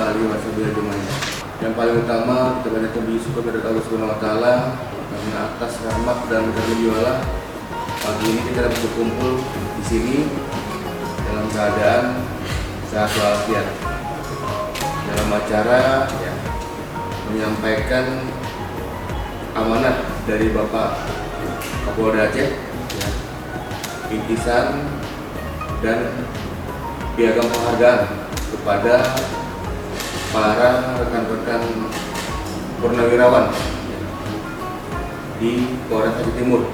alihi wasallam. Yang paling utama kita banyak puji syukur kepada Allah Subhanahu wa taala karena atas rahmat dan karunia pagi ini kita dapat berkumpul di sini dalam keadaan sehat walafiat dalam acara menyampaikan amanat dari Bapak Kapolda Aceh, intisan dan piagam penghargaan kepada para rekan-rekan purnawirawan di Polres Aceh Timur